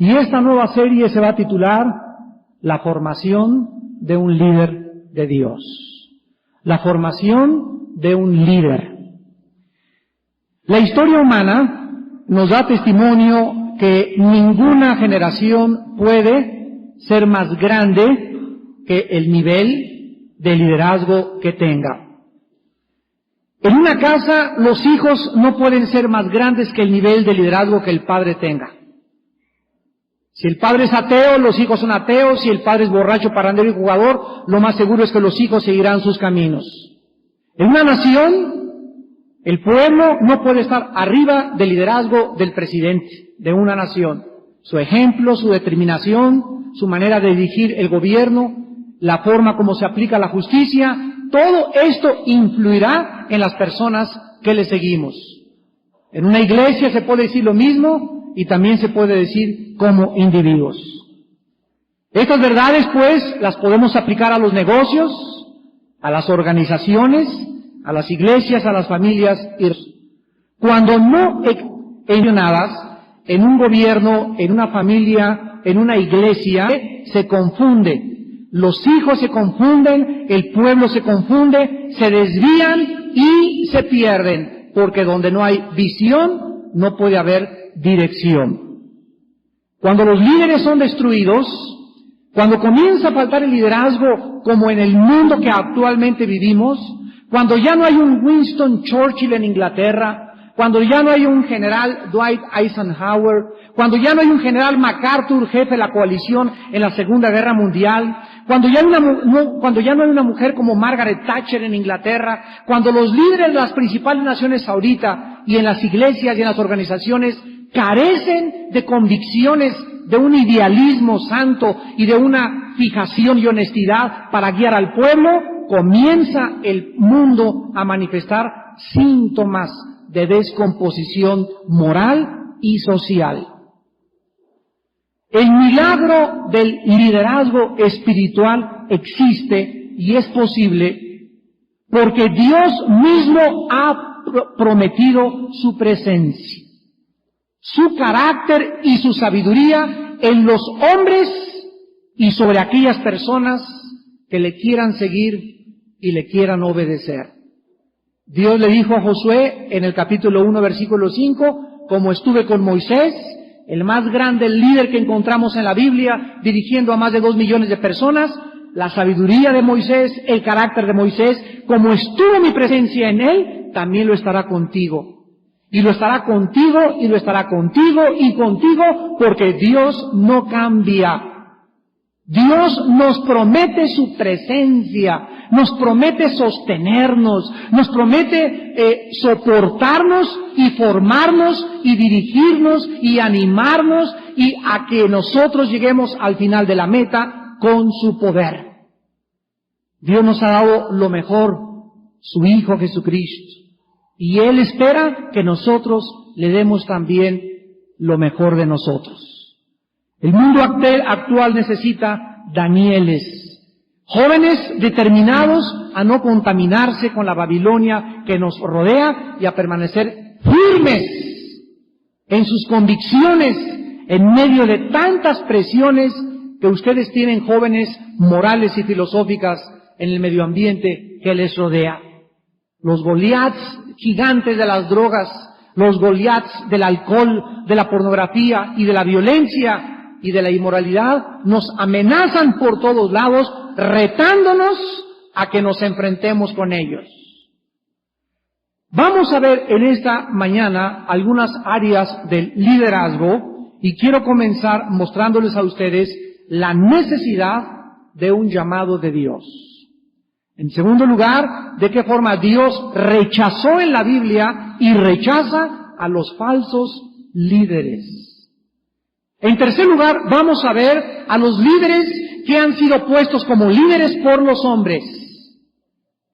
Y esta nueva serie se va a titular La formación de un líder de Dios. La formación de un líder. La historia humana nos da testimonio que ninguna generación puede ser más grande que el nivel de liderazgo que tenga. En una casa, los hijos no pueden ser más grandes que el nivel de liderazgo que el padre tenga. Si el padre es ateo, los hijos son ateos. Si el padre es borracho, parrandero y jugador, lo más seguro es que los hijos seguirán sus caminos. En una nación, el pueblo no puede estar arriba del liderazgo del presidente de una nación. Su ejemplo, su determinación, su manera de dirigir el gobierno, la forma como se aplica la justicia, todo esto influirá en las personas que le seguimos. En una iglesia se puede decir lo mismo y también se puede decir como individuos. Estas verdades, pues, las podemos aplicar a los negocios, a las organizaciones, a las iglesias, a las familias. Cuando no mencionadas en un gobierno, en una familia, en una iglesia, se confunde. Los hijos se confunden, el pueblo se confunde, se desvían y se pierden, porque donde no hay visión, no puede haber dirección. Cuando los líderes son destruidos, cuando comienza a faltar el liderazgo como en el mundo que actualmente vivimos, cuando ya no hay un Winston Churchill en Inglaterra, cuando ya no hay un general Dwight Eisenhower, cuando ya no hay un general MacArthur, jefe de la coalición en la Segunda Guerra Mundial, cuando ya no hay una mujer como Margaret Thatcher en Inglaterra, cuando los líderes de las principales naciones ahorita y en las iglesias y en las organizaciones carecen de convicciones, de un idealismo santo y de una fijación y honestidad para guiar al pueblo, comienza el mundo a manifestar síntomas de descomposición moral y social. El milagro del liderazgo espiritual existe y es posible porque Dios mismo ha prometido su presencia, su carácter y su sabiduría en los hombres y sobre aquellas personas que le quieran seguir y le quieran obedecer. Dios le dijo a Josué en el capítulo 1, versículo 5, como estuve con Moisés, el más grande líder que encontramos en la Biblia, dirigiendo a más de 2 millones de personas, la sabiduría de Moisés, el carácter de Moisés, como estuvo mi presencia en él, también lo estará contigo. Y lo estará contigo, y lo estará contigo, y contigo, porque Dios no cambia. Dios nos promete su presencia, nos promete sostenernos, nos promete soportarnos y formarnos y dirigirnos y animarnos y a que nosotros lleguemos al final de la meta con su poder. Dios nos ha dado lo mejor, su Hijo Jesucristo, y Él espera que nosotros le demos también lo mejor de nosotros. El mundo actual necesita Danieles, jóvenes determinados a no contaminarse con la Babilonia que nos rodea y a permanecer firmes en sus convicciones en medio de tantas presiones que ustedes tienen, jóvenes morales y filosóficas, en el medio ambiente que les rodea. Los Goliaths gigantes de las drogas, los Goliaths del alcohol, de la pornografía y de la violencia y de la inmoralidad nos amenazan por todos lados, retándonos a que nos enfrentemos con ellos. Vamos a ver en esta mañana algunas áreas del liderazgo y quiero comenzar mostrándoles a ustedes la necesidad de un llamado de Dios. En segundo lugar, de qué forma Dios rechazó en la Biblia y rechaza a los falsos líderes. En tercer lugar, vamos a ver a los líderes que han sido puestos como líderes por los hombres.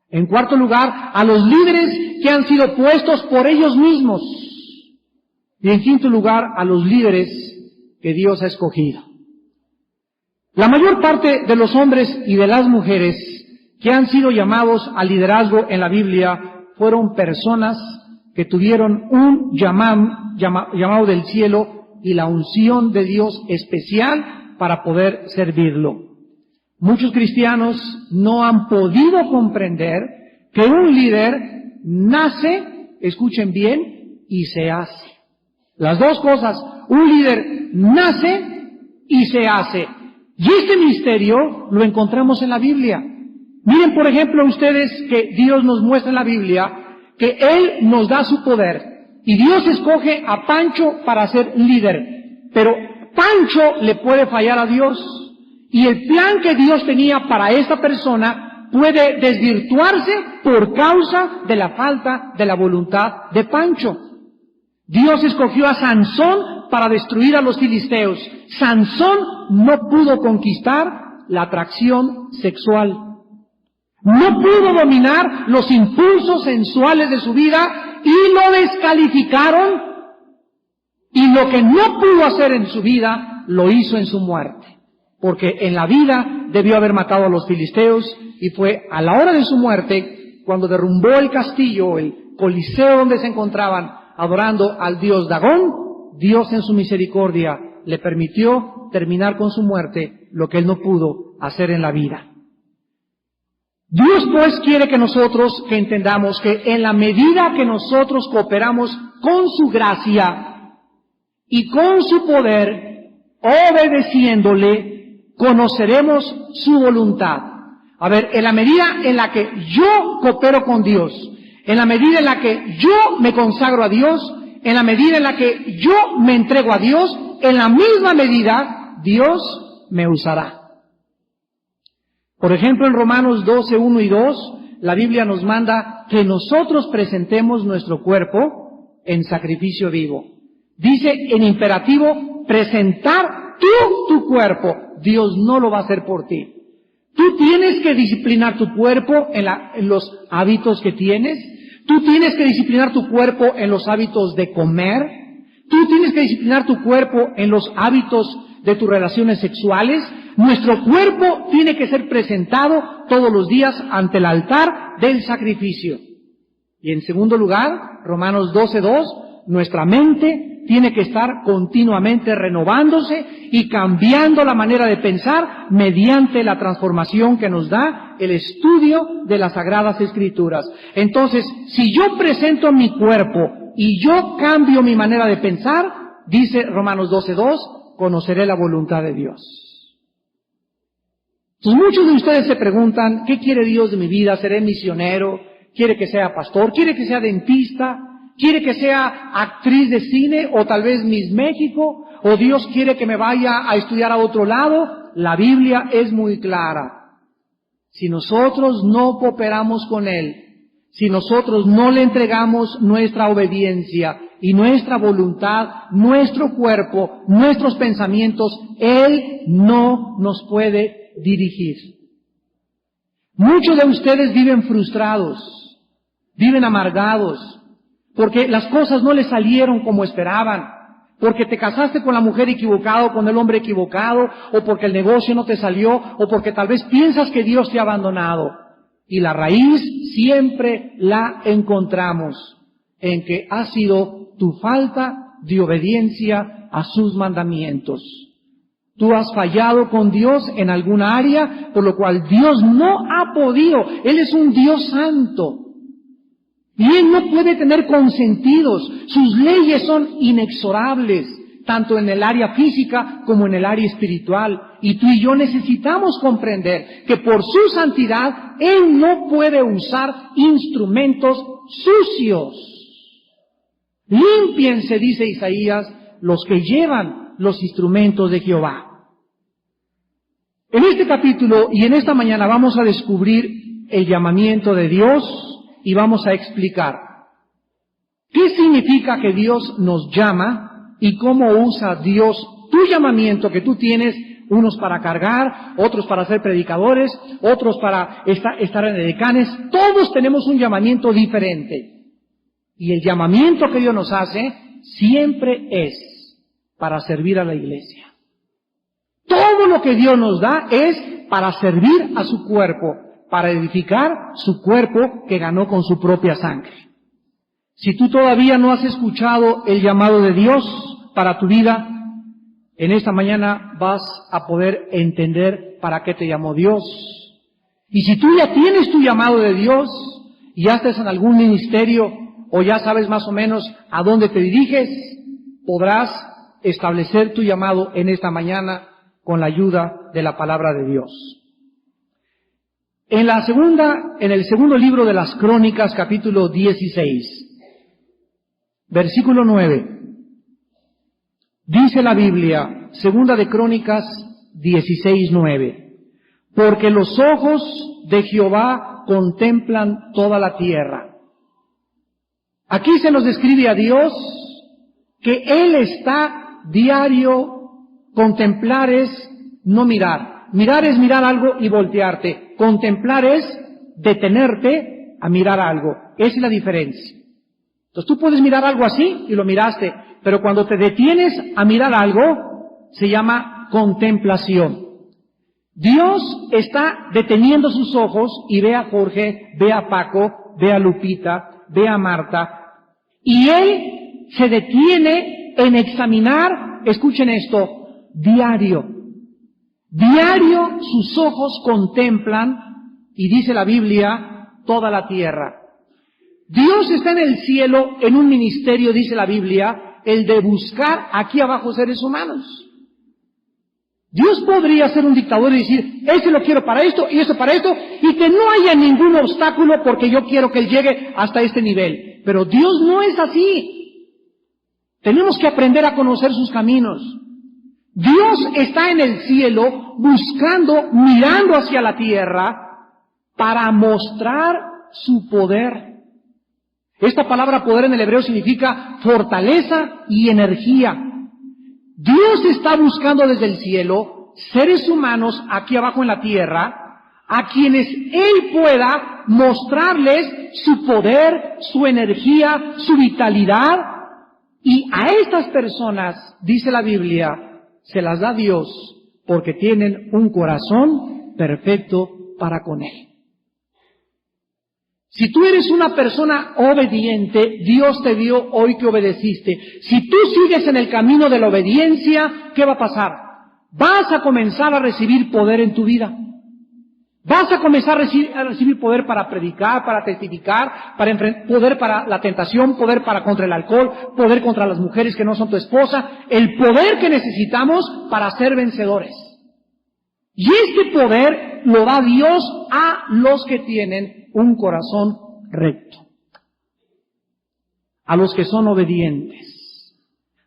En cuarto lugar, a los líderes que han sido puestos por ellos mismos. Y en quinto lugar, a los líderes que Dios ha escogido. La mayor parte de los hombres y de las mujeres que han sido llamados al liderazgo en la Biblia fueron personas que tuvieron un llamado del cielo y la unción de Dios especial para poder servirlo. Muchos cristianos no han podido comprender que un líder nace, escuchen bien, y se hace. Las dos cosas, un líder nace y se hace. Y este misterio lo encontramos en la Biblia. Miren, por ejemplo, ustedes que Dios nos muestra en la Biblia que Él nos da su poder. Y Dios escoge a Pancho para ser líder. Pero Pancho le puede fallar a Dios. Y el plan que Dios tenía para esta persona puede desvirtuarse por causa de la falta de la voluntad de Pancho. Dios escogió a Sansón para destruir a los filisteos. Sansón no pudo conquistar la atracción sexual. No pudo dominar los impulsos sensuales de su vida y lo descalificaron. Y lo que no pudo hacer en su vida, lo hizo en su muerte. Porque en la vida debió haber matado a los filisteos y fue a la hora de su muerte cuando derrumbó el castillo, el coliseo donde se encontraban adorando al dios Dagón. Dios en su misericordia le permitió terminar con su muerte lo que él no pudo hacer en la vida. Dios pues quiere que nosotros que entendamos que en la medida que nosotros cooperamos con su gracia y con su poder, obedeciéndole, conoceremos su voluntad. A ver, en la medida en la que yo coopero con Dios, en la medida en la que yo me consagro a Dios, en la medida en la que yo me entrego a Dios, en la misma medida Dios me usará. Por ejemplo, en Romanos 12, 1 y 2, la Biblia nos manda que nosotros presentemos nuestro cuerpo en sacrificio vivo. Dice en imperativo, presentar tu cuerpo. Dios no lo va a hacer por ti. Tú tienes que disciplinar tu cuerpo en los hábitos que tienes. Tú tienes que disciplinar tu cuerpo en los hábitos de comer. Tú tienes que disciplinar tu cuerpo en los hábitos de tus relaciones sexuales. Nuestro cuerpo tiene que ser presentado todos los días ante el altar del sacrificio. Y en segundo lugar, Romanos 12:2, nuestra mente tiene que estar continuamente renovándose y cambiando la manera de pensar mediante la transformación que nos da el estudio de las Sagradas Escrituras. Entonces, si yo presento mi cuerpo y yo cambio mi manera de pensar, dice Romanos 12:2, conoceré la voluntad de Dios. Entonces, muchos de ustedes se preguntan, ¿qué quiere Dios de mi vida? ¿Seré misionero? ¿Quiere que sea pastor? ¿Quiere que sea dentista? ¿Quiere que sea actriz de cine o tal vez Miss México? ¿O Dios quiere que me vaya a estudiar a otro lado? La Biblia es muy clara. Si nosotros no cooperamos con Él, si nosotros no le entregamos nuestra obediencia y nuestra voluntad, nuestro cuerpo, nuestros pensamientos, Él no nos puede dirigir. Muchos de ustedes viven frustrados, viven amargados, porque las cosas no les salieron como esperaban, porque te casaste con la mujer equivocada o con el hombre equivocado, o porque el negocio no te salió, o porque tal vez piensas que Dios te ha abandonado. Y la raíz siempre la encontramos en que ha sido tu falta de obediencia a sus mandamientos. Tú has fallado con Dios en alguna área, por lo cual Dios no ha podido. Él es un Dios santo. Y Él no puede tener consentidos. Sus leyes son inexorables, tanto en el área física como en el área espiritual. Y tú y yo necesitamos comprender que por su santidad, Él no puede usar instrumentos sucios. Límpiense, dice Isaías, los que llevan los instrumentos de Jehová. En este capítulo y en esta mañana vamos a descubrir el llamamiento de Dios y vamos a explicar qué significa que Dios nos llama y cómo usa Dios tu llamamiento que tú tienes, unos para cargar, otros para ser predicadores, otros para estar en edecanes. Todos tenemos un llamamiento diferente. Y el llamamiento que Dios nos hace siempre es para servir a la iglesia. Todo lo que Dios nos da es para servir a su cuerpo, para edificar su cuerpo que ganó con su propia sangre. Si tú todavía no has escuchado el llamado de Dios para tu vida, En esta mañana vas a poder entender para qué te llamó Dios. Y si tú ya tienes tu llamado de Dios, y ya estás en algún ministerio, o ya sabes más o menos a dónde te diriges, podrás establecer tu llamado en esta mañana con la ayuda de la palabra de Dios. En el segundo libro de las Crónicas, capítulo 16, versículo 9, dice la Biblia, segunda de Crónicas 16, 9, porque los ojos de Jehová contemplan toda la tierra. Aquí se nos describe a Dios que Él está diario, contemplar es no mirar. Mirar es mirar algo y voltearte. Contemplar es detenerte a mirar algo. Esa es la diferencia. Entonces tú puedes mirar algo así y lo miraste, pero cuando te detienes a mirar algo, se llama contemplación. Dios está deteniendo sus ojos y ve a Jorge, ve a Paco, ve a Lupita, ve a Marta, y Él se detiene en examinar, escuchen esto, diario. Diario sus ojos contemplan, y dice la Biblia, toda la tierra. Dios está en el cielo en un ministerio, dice la Biblia, el de buscar aquí abajo seres humanos. Dios podría ser un dictador y decir, ese lo quiero para esto y eso para esto, y que no haya ningún obstáculo porque yo quiero que Él llegue hasta este nivel. Pero Dios no es así. Tenemos que aprender a conocer sus caminos. Dios está en el cielo buscando, mirando hacia la tierra para mostrar su poder. Esta palabra poder en el hebreo significa fortaleza y energía. Dios está buscando desde el cielo seres humanos aquí abajo en la tierra a quienes Él pueda mostrarles su poder, su energía, su vitalidad, y a estas personas, dice la Biblia, se las da Dios porque tienen un corazón perfecto para con Él. Si tú eres una persona obediente, Dios te dio hoy que obedeciste. Si tú sigues en el camino de la obediencia, ¿qué va a pasar? Vas a comenzar a recibir poder en tu vida. Vas a comenzar a recibir poder para predicar, para testificar, poder para la tentación, poder para contra el alcohol, poder contra las mujeres que no son tu esposa, el poder que necesitamos para ser vencedores. Y este poder lo da Dios a los que tienen un corazón recto, a los que son obedientes,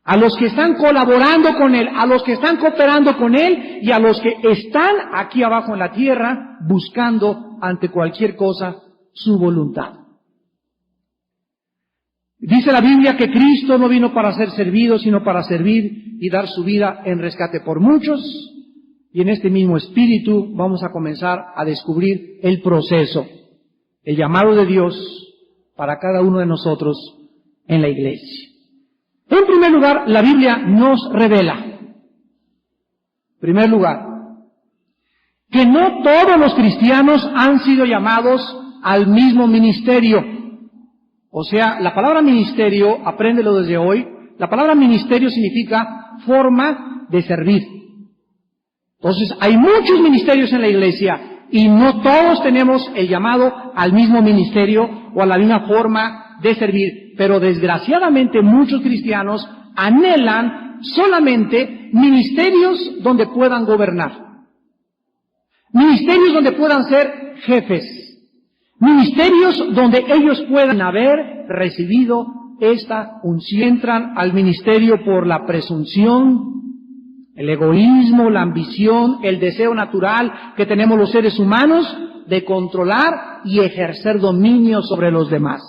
a los que están colaborando con Él, a los que están cooperando con Él y a los que están aquí abajo en la tierra buscando ante cualquier cosa su voluntad. Dice la Biblia que Cristo no vino para ser servido, sino para servir y dar su vida en rescate por muchos. Y en este mismo espíritu vamos a comenzar a descubrir el proceso, el llamado de Dios para cada uno de nosotros en la iglesia. En primer lugar, la Biblia nos revela, en primer lugar, que no todos los cristianos han sido llamados al mismo ministerio. O sea, la palabra ministerio, apréndelo desde hoy, la palabra ministerio significa forma de servir. Entonces, hay muchos ministerios en la iglesia y no todos tenemos el llamado al mismo ministerio o a la misma forma de servir. Pero desgraciadamente muchos cristianos anhelan solamente ministerios donde puedan gobernar. Ministerios donde puedan ser jefes. Ministerios donde ellos puedan haber recibido esta unción. Entran al ministerio por la presunción, el egoísmo, la ambición, el deseo natural que tenemos los seres humanos de controlar y ejercer dominio sobre los demás.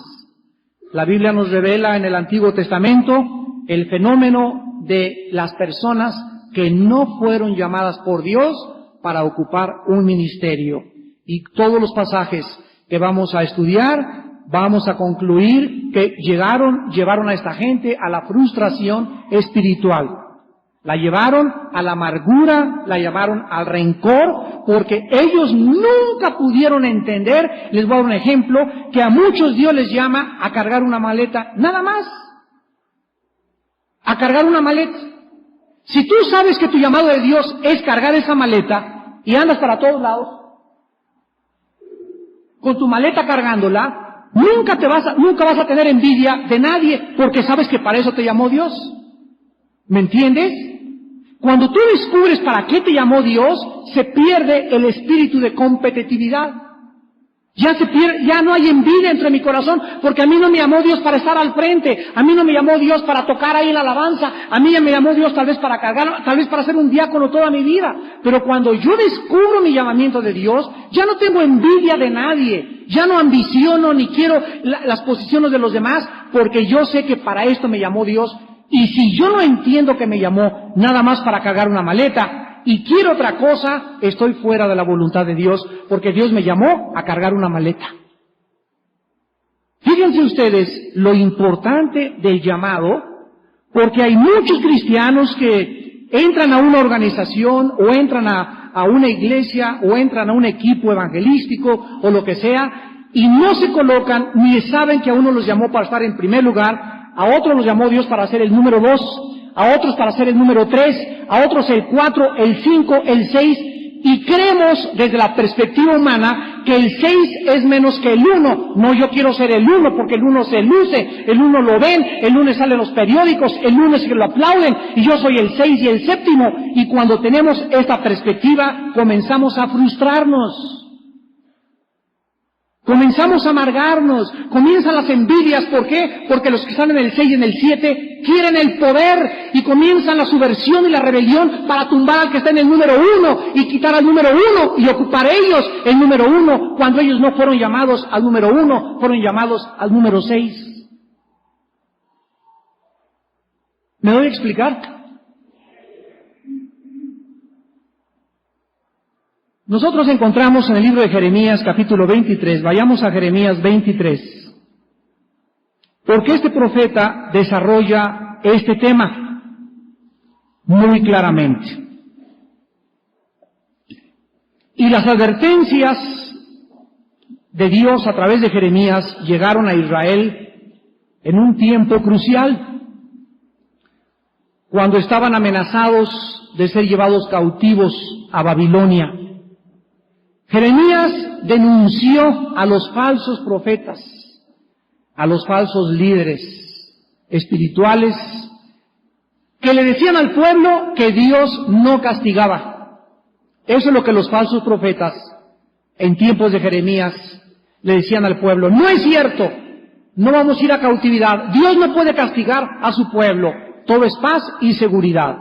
La Biblia nos revela en el Antiguo Testamento el fenómeno de las personas que no fueron llamadas por Dios para ocupar un ministerio. Y todos los pasajes que vamos a estudiar, vamos a concluir que llevaron a esta gente a la frustración espiritual. La llevaron a la amargura, la llevaron al rencor, porque ellos nunca pudieron entender, les voy a dar un ejemplo, que a muchos Dios les llama a cargar una maleta, nada más. A cargar una maleta. Si tú sabes que tu llamado de Dios es cargar esa maleta y andas para todos lados, con tu maleta cargándola, nunca vas a tener envidia de nadie, porque sabes que para eso te llamó Dios. ¿Me entiendes? Cuando tú descubres para qué te llamó Dios, se pierde el espíritu de competitividad. Ya no hay envidia entre mi corazón, porque a mí no me llamó Dios para estar al frente, a mí no me llamó Dios para tocar ahí en la alabanza, a mí ya me llamó Dios tal vez para cargar, tal vez para ser un diácono toda mi vida. Pero cuando yo descubro mi llamamiento de Dios, ya no tengo envidia de nadie, ya no ambiciono ni quiero las posiciones de los demás, porque yo sé que para esto me llamó Dios. Y si yo no entiendo que me llamó nada más para cargar una maleta, y quiero otra cosa, estoy fuera de la voluntad de Dios, porque Dios me llamó a cargar una maleta. Fíjense ustedes lo importante del llamado, porque hay muchos cristianos que entran a una organización, o entran a una iglesia, o entran a un equipo evangelístico, o lo que sea, y no se colocan, ni saben que a uno los llamó para estar en primer lugar, a otros los llamó Dios para ser el número 2, a otros para ser el número 3, a otros el 4, el 5, el 6, y creemos desde la perspectiva humana que el 6 es menos que el 1. No, yo quiero ser el 1 porque el 1 se luce, el 1 lo ven, el 1 sale en los periódicos, el 1 es que lo aplauden, y yo soy el 6 y el 7. Y cuando tenemos esta perspectiva, comenzamos a frustrarnos. Comenzamos a amargarnos, comienzan las envidias. ¿Por qué? Porque los que están en el 6 y en el 7 quieren el poder, y comienzan la subversión y la rebelión para tumbar al que está en el número 1 y quitar al número 1 y ocupar ellos el número 1, cuando ellos no fueron llamados al número 1, fueron llamados al número 6. ¿Me doy a explicar? Nosotros encontramos en el libro de Jeremías capítulo 23, vayamos a Jeremías 23, porque este profeta desarrolla este tema muy claramente. Y las advertencias de Dios a través de Jeremías llegaron a Israel en un tiempo crucial, cuando estaban amenazados de ser llevados cautivos a Babilonia. Jeremías denunció a los falsos profetas, a los falsos líderes espirituales, que le decían al pueblo que Dios no castigaba. Eso es lo que los falsos profetas en tiempos de Jeremías le decían al pueblo. No es cierto, no vamos a ir a cautividad, Dios no puede castigar a su pueblo, todo es paz y seguridad.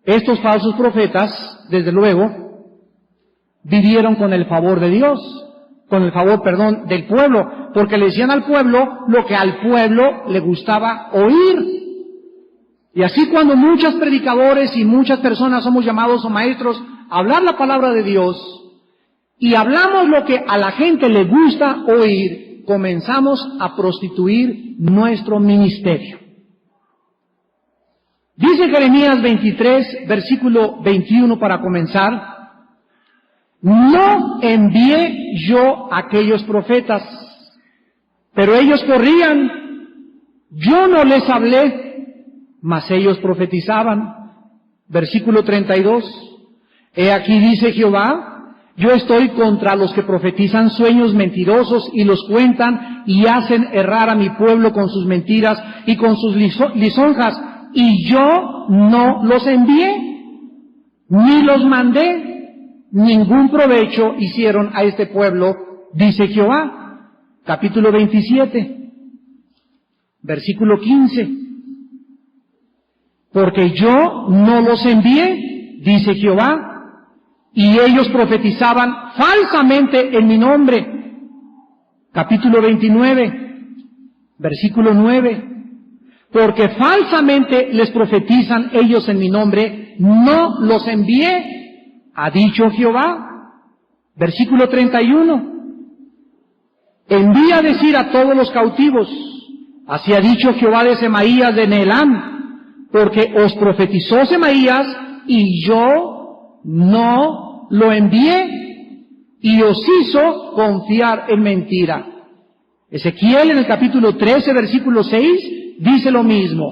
Estos falsos profetas, desde luego, vivieron con el favor de Dios, con el favor, del pueblo, porque le decían al pueblo lo que al pueblo le gustaba oír. Y así, cuando muchos predicadores y muchas personas somos llamados o maestros a hablar la palabra de Dios, y hablamos lo que a la gente le gusta oír, comenzamos a prostituir nuestro ministerio. Dice Jeremías 23, versículo 21 para comenzar: no envié yo a aquellos profetas, pero ellos corrían. Yo no les hablé, mas ellos profetizaban. Versículo 32. He aquí, dice Jehová, yo estoy contra los que profetizan sueños mentirosos y los cuentan y hacen errar a mi pueblo con sus mentiras y con sus lisonjas. Y yo no los envié, ni los mandé. Ningún provecho hicieron a este pueblo, dice Jehová. Capítulo 27, versículo 15. Porque yo no los envié, dice Jehová, y ellos profetizaban falsamente en mi nombre. Capítulo 29, versículo 9. Porque falsamente les profetizan ellos en mi nombre, no los envié, ha dicho Jehová. Versículo 31. Envía a decir a todos los cautivos, así ha dicho Jehová de Semaías de Nehelám, porque os profetizó Semaías y yo no lo envié, y os hizo confiar en mentira. Ezequiel en el capítulo 13, versículo 6, dice lo mismo.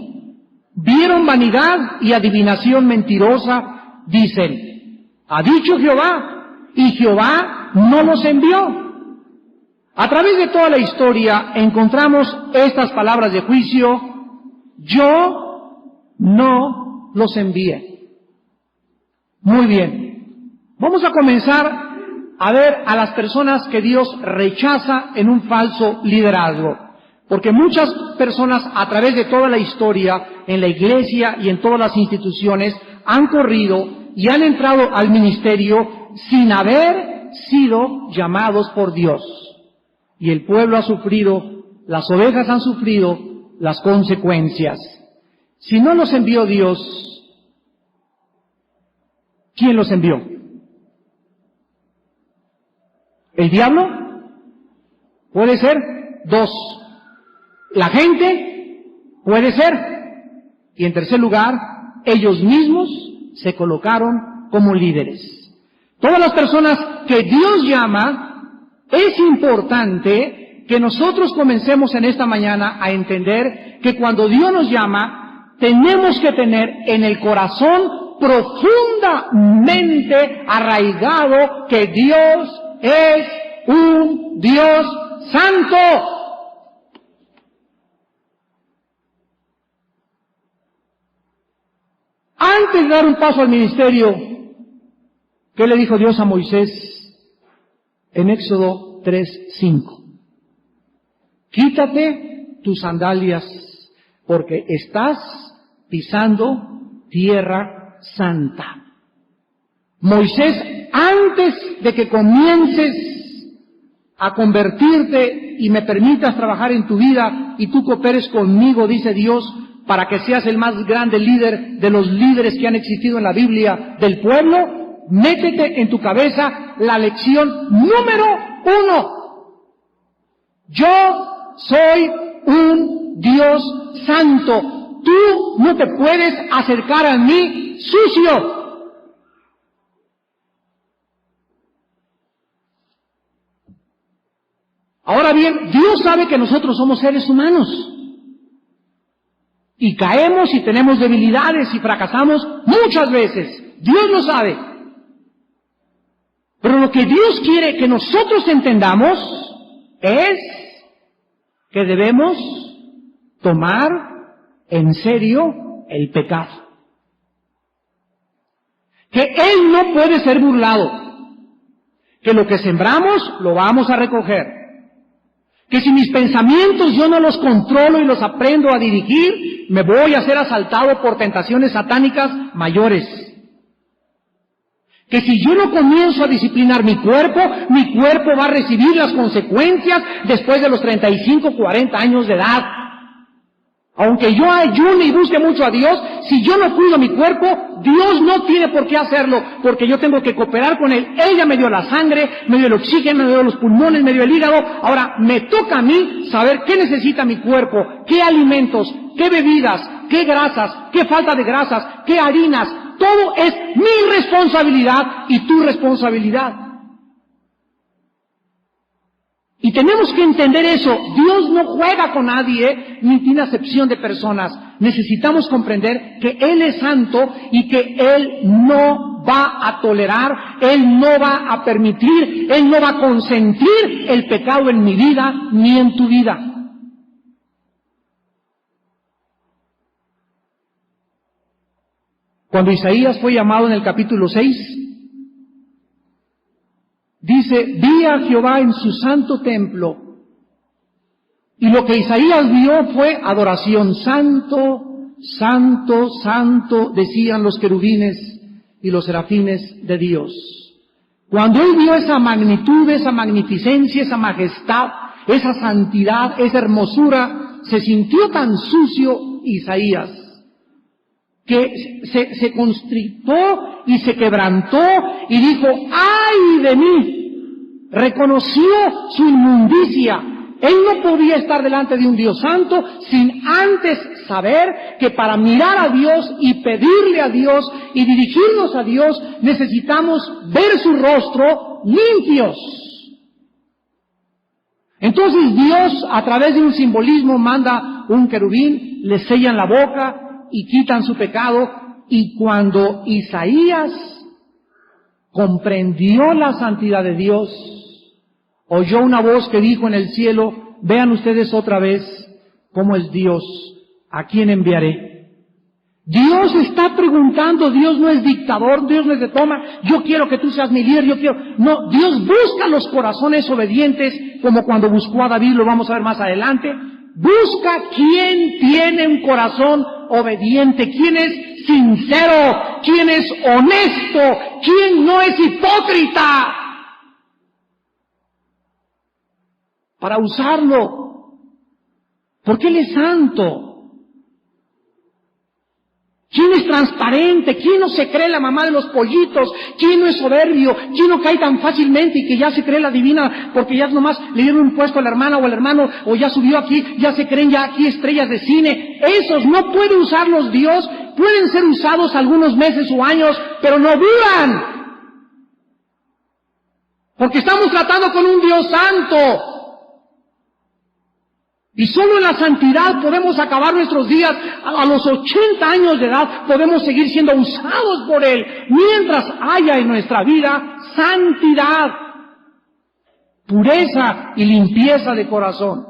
vieron vanidad y adivinación mentirosa, dicen, ha dicho Jehová, y Jehová no los envió. A través de toda la historia encontramos estas palabras de juicio, yo no los envié. Muy bien, vamos a comenzar a ver a las personas que Dios rechaza en un falso liderazgo. Porque muchas personas a través de toda la historia, en la iglesia y en todas las instituciones, han corrido y han entrado al ministerio sin haber sido llamados por Dios. Y el pueblo ha sufrido, las ovejas han sufrido las consecuencias. Si no los envió Dios, ¿quién los envió? ¿El diablo? Puede ser. 2. La gente, puede ser. Y en tercer lugar, ellos mismos se colocaron como líderes. Todas las personas que Dios llama, es importante que nosotros comencemos en esta mañana a entender que cuando Dios nos llama, tenemos que tener en el corazón profundamente arraigado que Dios es un Dios santo. Antes de dar un paso al ministerio, ¿qué le dijo Dios a Moisés en Éxodo 3:5? Quítate tus sandalias, porque estás pisando tierra santa. Moisés, antes de que comiences a convertirte y me permitas trabajar en tu vida y tú cooperes conmigo, dice Dios, para que seas el más grande líder de los líderes que han existido en la Biblia del pueblo, métete en tu cabeza la lección número 1. Yo soy un Dios santo. Tú no te puedes acercar a mí sucio. Ahora bien, Dios sabe que nosotros somos seres humanos. Y caemos y tenemos debilidades y fracasamos muchas veces. Dios lo sabe. Pero lo que Dios quiere que nosotros entendamos es que debemos tomar en serio el pecado. Que Él no puede ser burlado. Que lo que sembramos lo vamos a recoger. Que si mis pensamientos yo no los controlo y los aprendo a dirigir, me voy a ser asaltado por tentaciones satánicas mayores. Que si yo no comienzo a disciplinar mi cuerpo va a recibir las consecuencias después de los 35, 40 años de edad. Aunque yo ayune y busque mucho a Dios, si yo no cuido mi cuerpo, Dios no tiene por qué hacerlo, porque yo tengo que cooperar con Él. Él ya me dio la sangre, me dio el oxígeno, me dio los pulmones, me dio el hígado. Ahora me toca a mí saber qué necesita mi cuerpo, qué alimentos, qué bebidas, qué grasas, qué falta de grasas, qué harinas. Todo es mi responsabilidad y tu responsabilidad. Y tenemos que entender eso. Dios no juega con nadie, ni tiene acepción de personas. Necesitamos comprender que Él es santo y que Él no va a tolerar, Él no va a permitir, Él no va a consentir el pecado en mi vida ni en tu vida. Cuando Isaías fue llamado en el capítulo 6, dice, vi a Jehová en su santo templo, y lo que Isaías vio fue adoración. Santo, santo, santo, decían los querubines y los serafines de Dios. Cuando él vio esa magnitud, esa magnificencia, esa majestad, esa santidad, esa hermosura, se sintió tan sucio Isaías que se constritó y se quebrantó y dijo, ¡ay de mí! Reconoció su inmundicia. Él no podía estar delante de un Dios santo sin antes saber que para mirar a Dios y pedirle a Dios y dirigirnos a Dios necesitamos ver su rostro limpios. Entonces Dios, a través de un simbolismo, manda un querubín, le sellan la boca y quitan su pecado. Y cuando Isaías comprendió la santidad de Dios, oyó una voz que dijo en el cielo: vean ustedes otra vez cómo es Dios, ¿a quién enviaré? Dios está preguntando, Dios no es dictador, Dios no es de toma, yo quiero que tú seas mi líder, yo quiero... No, Dios busca los corazones obedientes, como cuando buscó a David, lo vamos a ver más adelante. Busca quién tiene un corazón obediente, quién es sincero, quién es honesto, quién no es hipócrita, para usarlo, porque Él es santo. ¿Quién es transparente? ¿Quién no se cree la mamá de los pollitos? ¿Quién no es soberbio? ¿Quién no cae tan fácilmente y que ya se cree la divina porque ya nomás le dieron un puesto a la hermana o al hermano o ya subió aquí, ya se creen ya aquí estrellas de cine? Esos no puede usarlos Dios, pueden ser usados algunos meses o años, pero no duran. Porque estamos tratando con un Dios santo. Y solo en la santidad podemos acabar nuestros días. A los 80 años de edad podemos seguir siendo usados por Él, mientras haya en nuestra vida santidad, pureza y limpieza de corazón.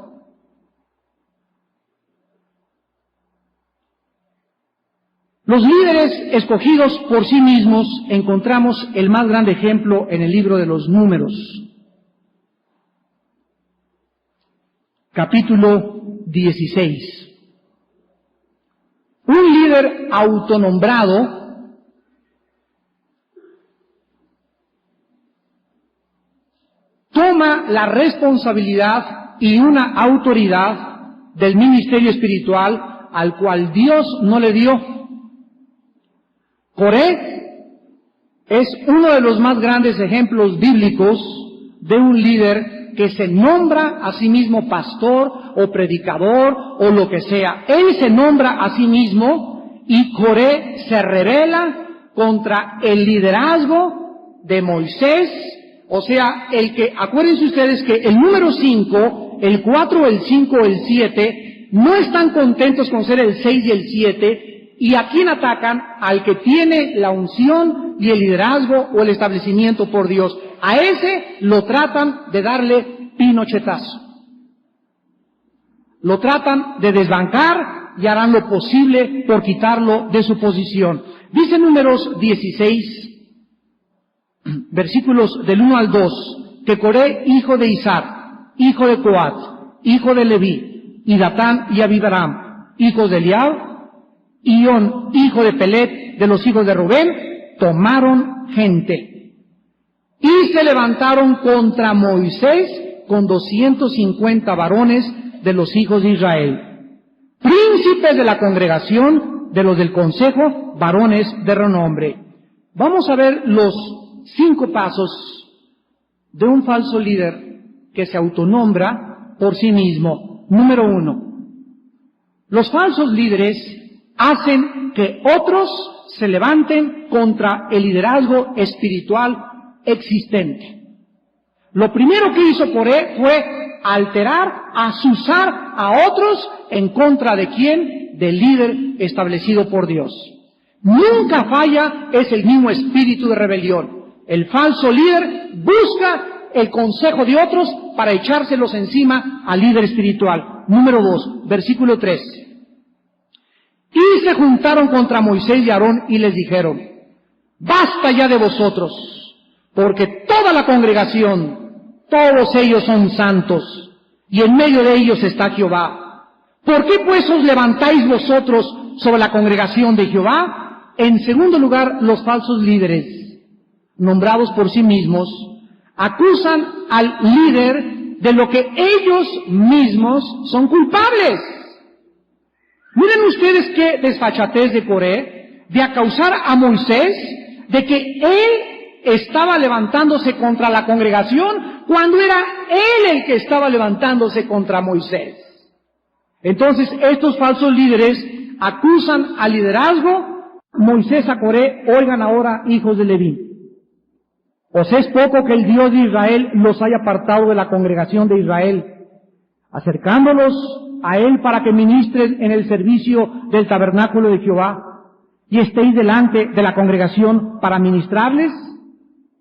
Los líderes escogidos por sí mismos encontramos el más grande ejemplo en el libro de los Números. Capítulo 16. Un líder autonombrado toma la responsabilidad y una autoridad del ministerio espiritual al cual Dios no le dio. Coré es uno de los más grandes ejemplos bíblicos de un líder que se nombra a sí mismo pastor o predicador o lo que sea. Él se nombra a sí mismo y Coré se rebela contra el liderazgo de Moisés. O sea, acuérdense ustedes que el número 5, el 4, el 5, el 7, no están contentos con ser el 6 y el 7. ¿Y a quién atacan? Al que tiene la unción y el liderazgo o el establecimiento por Dios. A ese lo tratan de darle pinochetazo. Lo tratan de desbancar y harán lo posible por quitarlo de su posición. Dice Números 16, versículos del 1 al 2, que Coré, hijo de Izhar, hijo de Coat, hijo de Leví, y Datán y Abiram, hijos de Eliab, y On, hijo de Pelet, de los hijos de Rubén, tomaron gente y se levantaron contra Moisés con 250 varones de los hijos de Israel, príncipes de la congregación, de los del consejo, varones de renombre. Vamos a ver los 5 pasos de un falso líder que se autonombra por sí mismo. Número 1. Los falsos líderes hacen que otros se levanten contra el liderazgo espiritual existente. Lo primero que hizo Coré fue alterar, azuzar a otros en contra de quién, del líder establecido por Dios. Nunca falla es el mismo espíritu de rebelión. El falso líder busca el consejo de otros para echárselos encima al líder espiritual. Número 2, versículo 3. Y se juntaron contra Moisés y Aarón y les dijeron: basta ya de vosotros, porque toda la congregación, todos ellos son santos, y en medio de ellos está Jehová. ¿Por qué pues os levantáis vosotros sobre la congregación de Jehová? En segundo lugar, los falsos líderes, nombrados por sí mismos, acusan al líder de lo que ellos mismos son culpables. Miren ustedes qué desfachatez de Coré de acusar a Moisés de que él estaba levantándose contra la congregación cuando era él el que estaba levantándose contra Moisés. Entonces estos falsos líderes acusan al liderazgo. Moisés a Coré: oigan ahora, hijos de Leví, ¿os es poco que el Dios de Israel los haya apartado de la congregación de Israel, acercándolos a él para que ministres en el servicio del tabernáculo de Jehová y estéis delante de la congregación para ministrarles?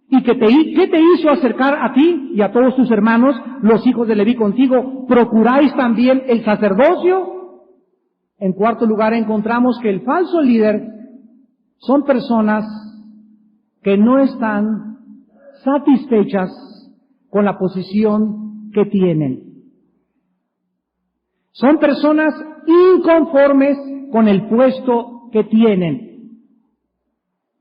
¿Y qué te hizo acercar a ti y a todos tus hermanos, los hijos de Leví contigo? ¿Procuráis también el sacerdocio? En cuarto lugar, encontramos que el falso líder son personas que no están satisfechas con la posición que tienen. Son personas inconformes con el puesto que tienen.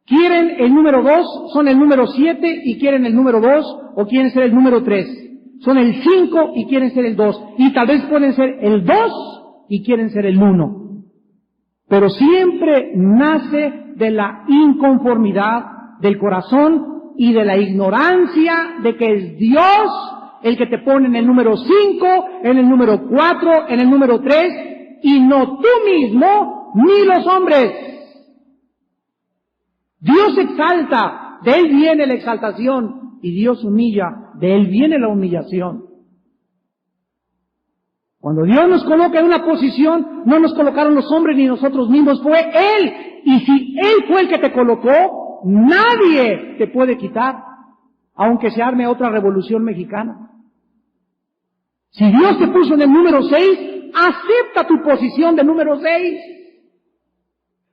Quieren el número 2, son el número 7 y quieren el número 2, o quieren ser el número 3. Son el 5 y quieren ser el 2. Y tal vez pueden ser el 2 y quieren ser el 1. Pero siempre nace de la inconformidad del corazón y de la ignorancia de que es Dios el que te pone en el número 5, en el número 4, en el número 3, y no tú mismo ni los hombres. Dios exalta, de Él viene la exaltación, y Dios humilla, de Él viene la humillación. Cuando Dios nos coloca en una posición, no nos colocaron los hombres ni nosotros mismos, fue Él. Y si Él fue el que te colocó, nadie te puede quitar, aunque se arme otra revolución mexicana. Si Dios te puso en el número 6, acepta tu posición de número 6.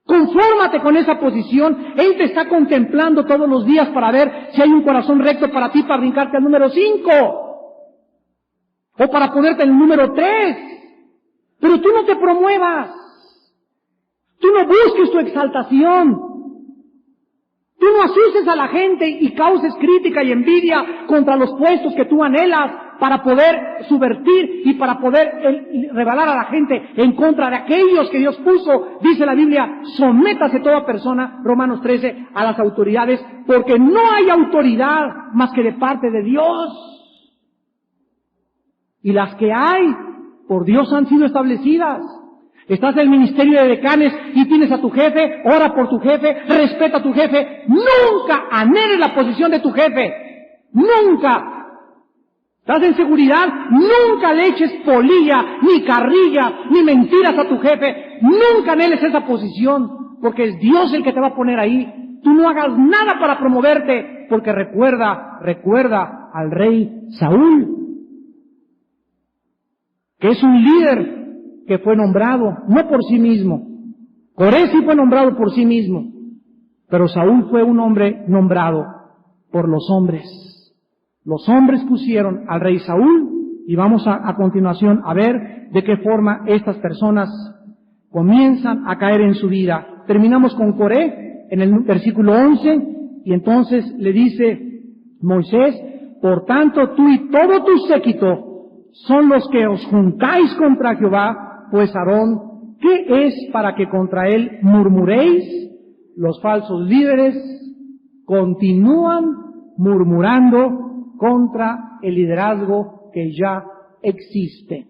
Confórmate con esa posición. Él te está contemplando todos los días para ver si hay un corazón recto para ti, para brincarte al número 5. O para ponerte en el número 3. Pero tú no te promuevas. Tú no busques tu exaltación. Tú no asustes a la gente y causes crítica y envidia contra los puestos que tú anhelas para poder subvertir y para poder revelar a la gente en contra de aquellos que Dios puso. Dice la Biblia, sométase toda persona, Romanos 13, a las autoridades, porque no hay autoridad más que de parte de Dios. Y las que hay, por Dios han sido establecidas. Estás en el ministerio de decanes y tienes a tu jefe, ora por tu jefe, respeta a tu jefe. Nunca anheles la posición de tu jefe. Nunca. ¿Estás en seguridad? Nunca le eches polilla, ni carrilla, ni mentiras a tu jefe. Nunca anheles esa posición, porque es Dios el que te va a poner ahí. Tú no hagas nada para promoverte, porque recuerda al rey Saúl, que es un líder que fue nombrado, no por sí mismo. Coré sí fue nombrado por sí mismo, pero Saúl fue un hombre nombrado por los hombres. Los hombres pusieron al rey Saúl, y vamos a continuación a ver de qué forma estas personas comienzan a caer en su vida. Terminamos con Coré en el versículo 11, y entonces le dice Moisés, por tanto tú y todo tu séquito son los que os juntáis contra Jehová, pues Aarón, ¿qué es para que contra él murmuréis? Los falsos líderes continúan murmurando contra el liderazgo que ya existe.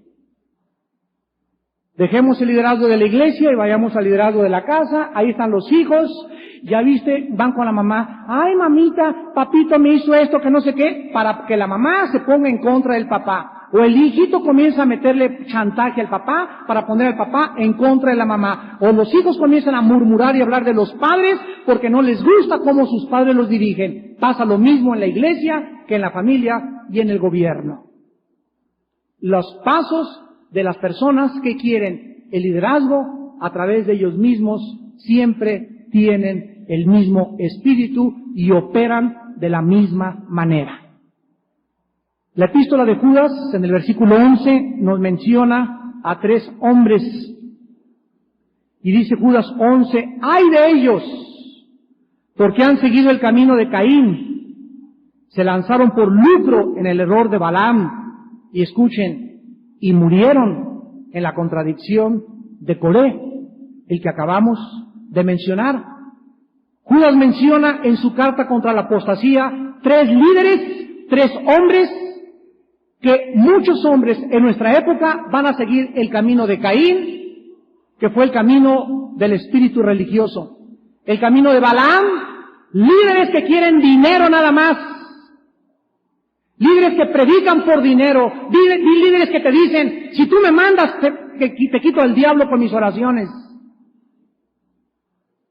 Dejemos el liderazgo de la iglesia y vayamos al liderazgo de la casa. Ahí están los hijos. Ya viste, van con la mamá. Ay, mamita, papito me hizo esto, que no sé qué, para que la mamá se ponga en contra del papá. O el hijito comienza a meterle chantaje al papá para poner al papá en contra de la mamá. O los hijos comienzan a murmurar y hablar de los padres porque no les gusta cómo sus padres los dirigen. Pasa lo mismo en la iglesia que en la familia y en el gobierno. Los pasos de las personas que quieren el liderazgo a través de ellos mismos siempre tienen el mismo espíritu y operan de la misma manera. La epístola de Judas, en el versículo 11, nos menciona a 3 hombres. Y dice Judas 11, ¡ay de ellos! Porque han seguido el camino de Caín. Se lanzaron por lucro en el error de Balaam. Y escuchen, y murieron en la contradicción de Coré, el que acabamos de mencionar. Judas menciona en su carta contra la apostasía 3 líderes, 3 hombres, que muchos hombres en nuestra época van a seguir el camino de Caín, que fue el camino del espíritu religioso. El camino de Balaam, líderes que quieren dinero nada más. Líderes que predican por dinero. Líderes que te dicen, si tú me mandas te quito al diablo con mis oraciones.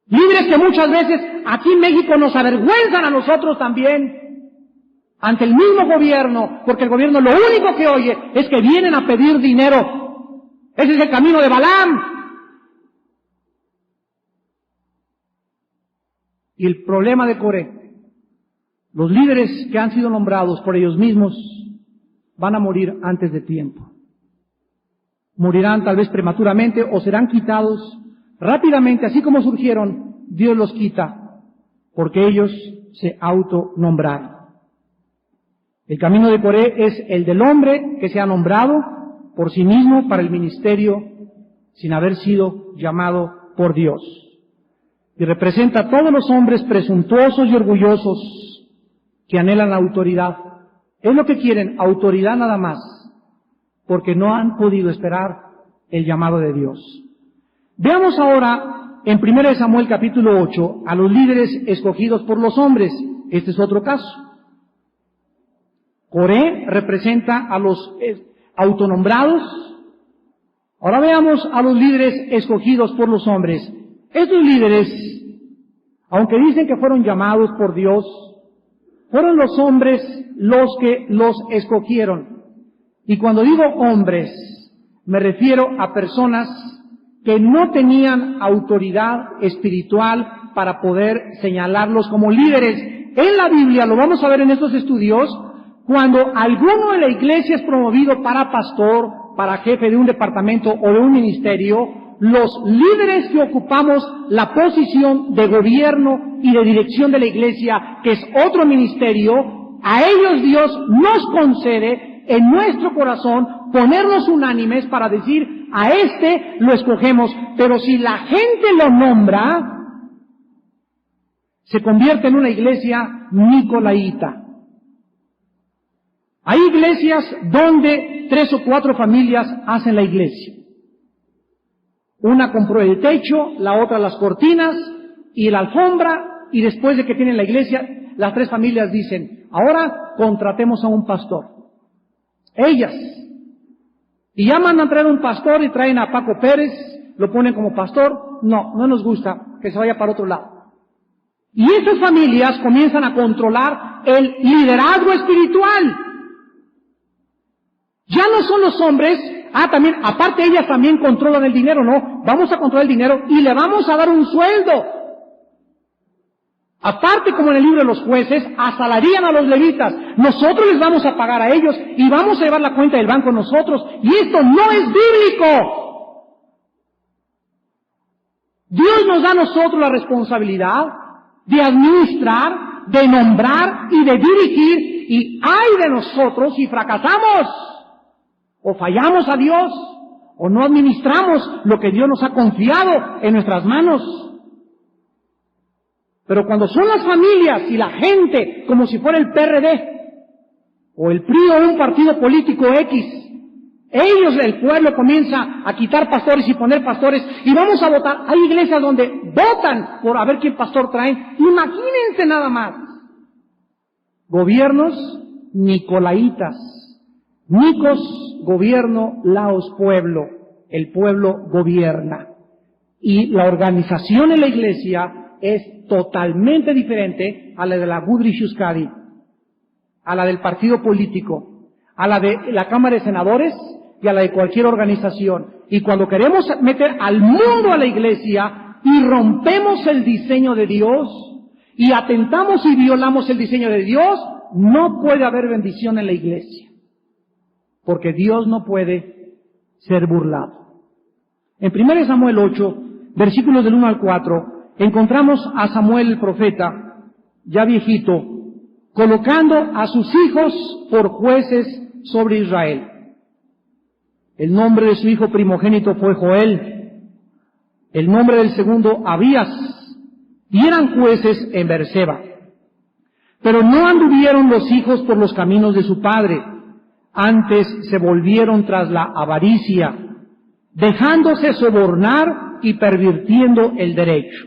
Líderes que muchas veces aquí en México nos avergüenzan a nosotros también ante el mismo gobierno, porque el gobierno lo único que oye es que vienen a pedir dinero. Ese es el camino de Balaam. Y el problema de Coré, los líderes que han sido nombrados por ellos mismos van a morir antes de tiempo. Morirán tal vez prematuramente o serán quitados rápidamente, así como surgieron, Dios los quita, porque ellos se autonombraron. El camino de Coré es el del hombre que se ha nombrado por sí mismo para el ministerio sin haber sido llamado por Dios. Y representa a todos los hombres presuntuosos y orgullosos que anhelan la autoridad. Es lo que quieren, autoridad nada más, porque no han podido esperar el llamado de Dios. Veamos ahora en 1 Samuel capítulo 8 a los líderes escogidos por los hombres. Este es otro caso. Coré representa a los autonombrados. Ahora veamos a los líderes escogidos por los hombres. Estos líderes, aunque dicen que fueron llamados por Dios, fueron los hombres los que los escogieron. Y cuando digo hombres, me refiero a personas que no tenían autoridad espiritual para poder señalarlos como líderes. En la Biblia, lo vamos a ver en estos estudios, cuando alguno de la iglesia es promovido para pastor, para jefe de un departamento o de un ministerio, los líderes que ocupamos la posición de gobierno y de dirección de la iglesia, que es otro ministerio, a ellos Dios nos concede en nuestro corazón ponernos unánimes para decir, a este lo escogemos, pero si la gente lo nombra, se convierte en una iglesia nicolaíta. Hay iglesias donde 3 o 4 familias hacen la iglesia. Una compró el techo, la otra las cortinas y la alfombra, y después de que tienen la iglesia, las 3 familias dicen, ahora contratemos a un pastor. Ellas. Y ya mandan a traer un pastor y traen a Paco Pérez, lo ponen como pastor. No, no nos gusta, que se vaya para otro lado. Y esas familias comienzan a controlar el liderazgo espiritual. Ya no son los hombres, también, aparte ellas también controlan el dinero, no, vamos a controlar el dinero y le vamos a dar un sueldo. Aparte, como en el libro de los jueces, asalarían a los levitas, nosotros les vamos a pagar a ellos y vamos a llevar la cuenta del banco nosotros, y esto no es bíblico. Dios nos da a nosotros la responsabilidad de administrar, de nombrar y de dirigir, y ay de nosotros si fracasamos. O fallamos a Dios, o no administramos lo que Dios nos ha confiado en nuestras manos. Pero cuando son las familias y la gente, como si fuera el PRD, o el PRI o un partido político X, ellos, el pueblo, comienza a quitar pastores y poner pastores, y vamos a votar. Hay iglesias donde votan por a ver qué pastor traen. Imagínense nada más. Gobiernos nicolaítas. Nicos, gobierno, laos, pueblo. El pueblo gobierna. Y la organización en la iglesia es totalmente diferente a la de la Budri Shuskadi, a la del partido político, a la de la Cámara de Senadores y a la de cualquier organización. Y cuando queremos meter al mundo a la iglesia y rompemos el diseño de Dios y atentamos y violamos el diseño de Dios, no puede haber bendición en la iglesia. Porque Dios no puede ser burlado. En 1 Samuel 8, versículos del 1 al 4, encontramos a Samuel el profeta, ya viejito, colocando a sus hijos por jueces sobre Israel. El nombre de su hijo primogénito fue Joel, el nombre del segundo Abías, y eran jueces en Berseba. Pero no anduvieron los hijos por los caminos de su padre, antes se volvieron tras la avaricia, dejándose sobornar y pervirtiendo el derecho.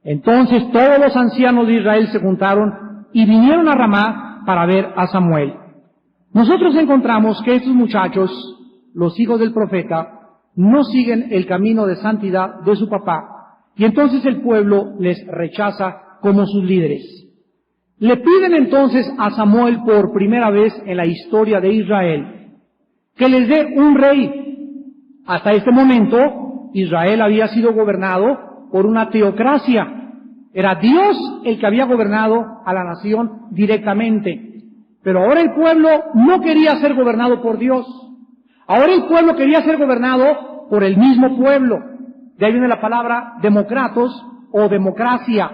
Entonces todos los ancianos de Israel se juntaron y vinieron a Ramá para ver a Samuel. Nosotros encontramos que estos muchachos, los hijos del profeta, no siguen el camino de santidad de su papá, y entonces el pueblo les rechaza como sus líderes. Le piden entonces a Samuel por primera vez en la historia de Israel que les dé un rey. Hasta este momento Israel había sido gobernado por una teocracia. Era Dios el que había gobernado a la nación directamente. Pero ahora el pueblo no quería ser gobernado por Dios. Ahora el pueblo quería ser gobernado por el mismo pueblo. De ahí viene la palabra democratos o democracia,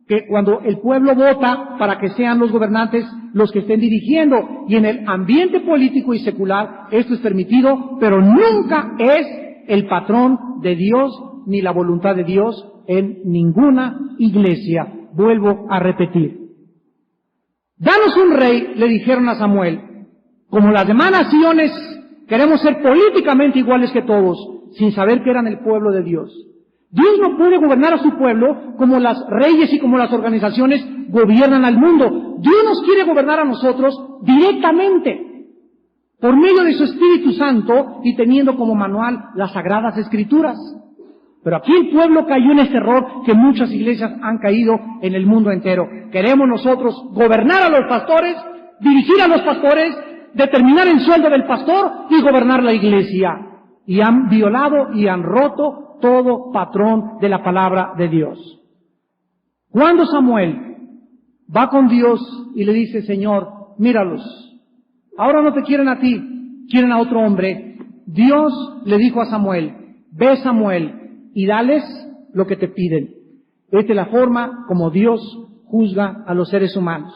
que cuando el pueblo vota para que sean los gobernantes los que estén dirigiendo. Y en el ambiente político y secular esto es permitido, pero nunca es el patrón de Dios ni la voluntad de Dios en ninguna iglesia. Vuelvo a repetir. Danos un rey, le dijeron a Samuel. Como las demás naciones, queremos ser políticamente iguales que todos, sin saber que eran el pueblo de Dios. Dios no puede gobernar a su pueblo como las reyes y como las organizaciones gobiernan al mundo. Dios nos quiere gobernar a nosotros directamente, por medio de su Espíritu Santo y teniendo como manual las Sagradas Escrituras. Pero aquí el pueblo cayó en este error que muchas iglesias han caído en el mundo entero. Queremos nosotros gobernar a los pastores, dirigir a los pastores, determinar el sueldo del pastor y gobernar la iglesia. Y han violado y han roto todo patrón de la palabra de Dios. Cuando Samuel va con Dios y le dice, Señor, míralos, ahora no te quieren a ti, quieren a otro hombre. Dios le dijo a Samuel, ve Samuel, y dales lo que te piden. Esta es la forma como Dios juzga a los seres humanos.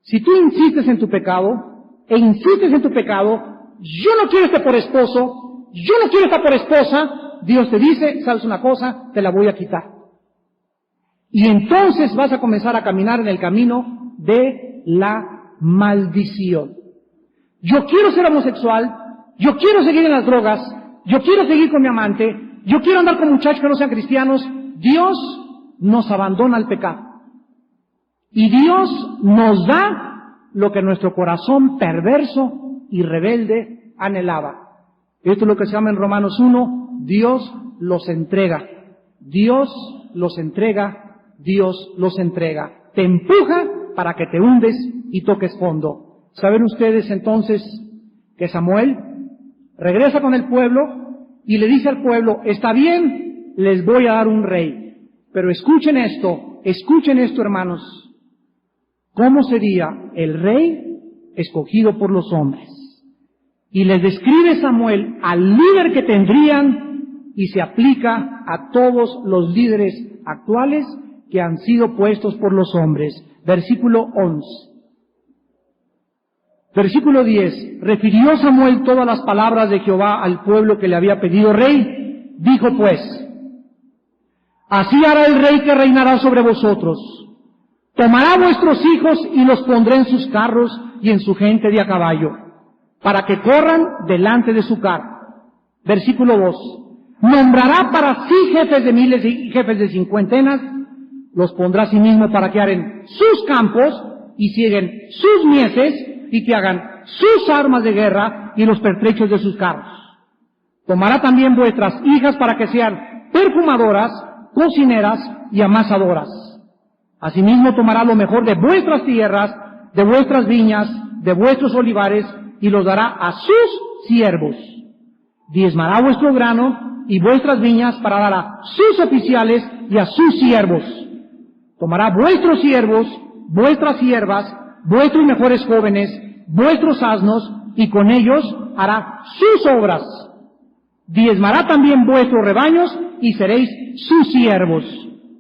Si tú insistes en tu pecado, yo no quiero estar por esposo, yo no quiero estar por esposa, Dios te dice, sabes una cosa, te la voy a quitar. Y entonces vas a comenzar a caminar en el camino de la maldición. Yo quiero ser homosexual, yo quiero seguir en las drogas, yo quiero seguir con mi amante, yo quiero andar con muchachos que no sean cristianos. Dios nos abandona al pecado. Y Dios nos da lo que nuestro corazón perverso y rebelde anhelaba. Esto es lo que se llama en Romanos 1, Dios los entrega. Dios los entrega, Dios los entrega. Te empuja para que te hundes y toques fondo. ¿Saben ustedes entonces que Samuel regresa con el pueblo y le dice al pueblo, está bien, les voy a dar un rey, pero escuchen esto hermanos, ¿cómo sería el rey escogido por los hombres? Y les describe Samuel al líder que tendrían y se aplica a todos los líderes actuales que han sido puestos por los hombres. Versículo 11. Versículo 10. Refirió Samuel todas las palabras de Jehová al pueblo que le había pedido rey. Dijo pues, así hará el rey que reinará sobre vosotros. Tomará vuestros hijos y los pondrá en sus carros y en su gente de a caballo, para que corran delante de su carro. Versículo 2. Nombrará para sí jefes de miles y jefes de cincuentenas, los pondrá a sí mismo para que aren sus campos y cieguen sus mieses y que hagan sus armas de guerra y los pertrechos de sus carros. Tomará también vuestras hijas para que sean perfumadoras, cocineras y amasadoras. Asimismo tomará lo mejor de vuestras tierras, de vuestras viñas, de vuestros olivares y los dará a sus siervos. Diezmará vuestro grano y vuestras viñas para dar a sus oficiales y a sus siervos. Tomará vuestros siervos, vuestras siervas, vuestros mejores jóvenes, vuestros asnos, y con ellos hará sus obras. Diezmará también vuestros rebaños, y seréis sus siervos.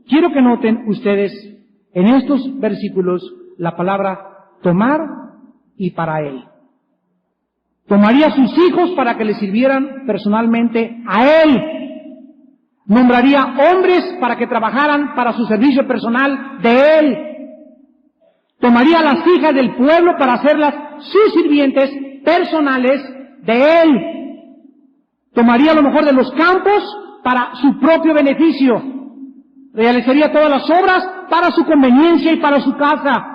Quiero que noten ustedes en estos versículos la palabra tomar y para él. Tomaría a sus hijos para que le sirvieran personalmente a él. Nombraría hombres para que trabajaran para su servicio personal de él. Tomaría a las hijas del pueblo para hacerlas sus sirvientes personales de él. Tomaría lo mejor de los campos para su propio beneficio. Realizaría todas las obras para su conveniencia y para su casa.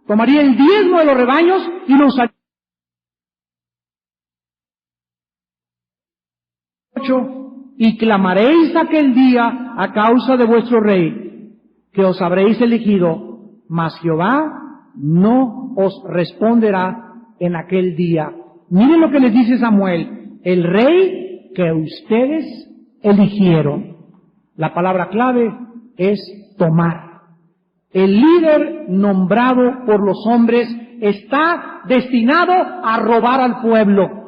Tomaría el diezmo de los rebaños y lo usaría 8, y clamaréis aquel día a causa de vuestro rey, que os habréis elegido, mas Jehová no os responderá en aquel día. Miren lo que les dice Samuel, el rey que ustedes eligieron. La palabra clave es tomar. El líder nombrado por los hombres está destinado a robar al pueblo.